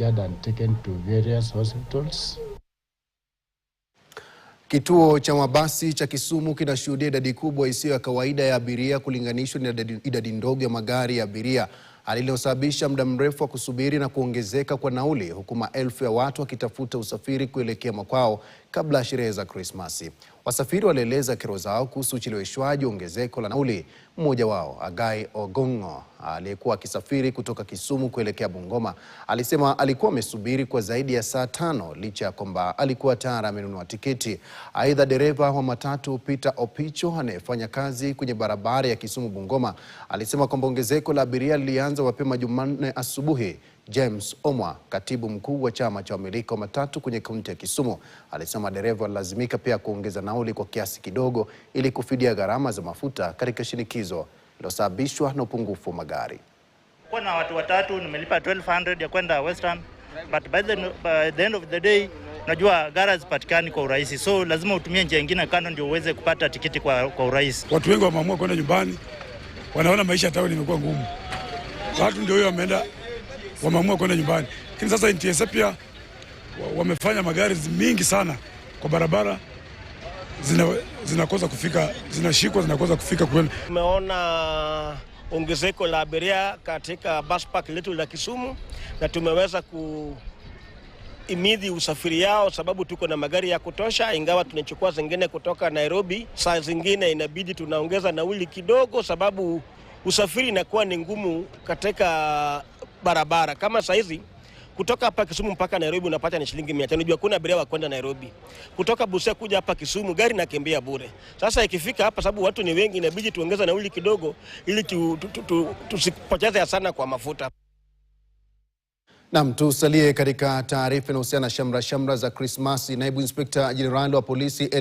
injured and taken to various hospitals. Kituo cha mabasi cha Kisumu kinashuhudia idadi kubwa isiyo ya kawaida ya abiria kulinganishwa na idadi ndogo ya magari ya abiria, alilosababisha muda mrefu wa kusubiri na kuongezeka kwa nauli, huku maelfu ya watu wakitafuta usafiri kuelekea makwao kabla ya sherehe za Krismasi. Wasafiri walieleza kero zao kuhusu ucheleweshwaji, ongezeko la nauli. Mmoja wao, Agai Ogongo, aliyekuwa akisafiri kutoka Kisumu kuelekea Bungoma, alisema alikuwa amesubiri kwa zaidi ya saa 5 licha ya kwamba alikuwa tayari amenunua tiketi. Aidha, dereva wa matatu Peter Opicho anayefanya kazi kwenye barabara ya Kisumu Bungoma alisema kwamba ongezeko la abiria lilianza mapema Jumanne asubuhi. James Omwa, katibu mkuu wa chama cha wamiliki wa matatu kwenye kaunti ya Kisumu, alisema dereva lazimika pia kuongeza nauli kwa kiasi kidogo ili kufidia gharama za mafuta katika shinikizo lilosababishwa na upungufu wa magari. Kwa na watu watatu nimelipa 1200 ya kwenda Western, but by the end of the day unajua gari hazipatikani kwa urahisi, so lazima utumie njia nyingine kando ndio uweze kupata tiketi kwa urahisi. Watu wengi wameamua kwenda nyumbani, wanaona maisha yao imekuwa ngumu. Watu ndio hiyo wameamua kwenda nyumbani. Lakini sasa NTSA pia wamefanya magari mingi sana kwa barabara, zinakosa kufika, zinashikwa, zinakosa kufika kwenda. Tumeona ongezeko la abiria katika bus park letu la Kisumu na tumeweza kuimidhi usafiri yao sababu tuko na magari ya kutosha, ingawa tunachukua zingine kutoka Nairobi. Saa zingine inabidi tunaongeza nauli kidogo sababu usafiri inakuwa ni ngumu katika barabara. Kama saa hizi kutoka hapa Kisumu mpaka Nairobi unapata ni shilingi 500. Unajua kuna abiria wa kwenda Nairobi. Kutoka Busia kuja hapa Kisumu gari nakimbia bure. Sasa ikifika hapa sababu watu ni wengi inabidi tuongeze nauli kidogo ili tusipoteze sana kwa mafuta. Naam, tusalie katika taarifa inahusiana na shamra za Krismasi. Naibu Inspekta Jenerali wa polisi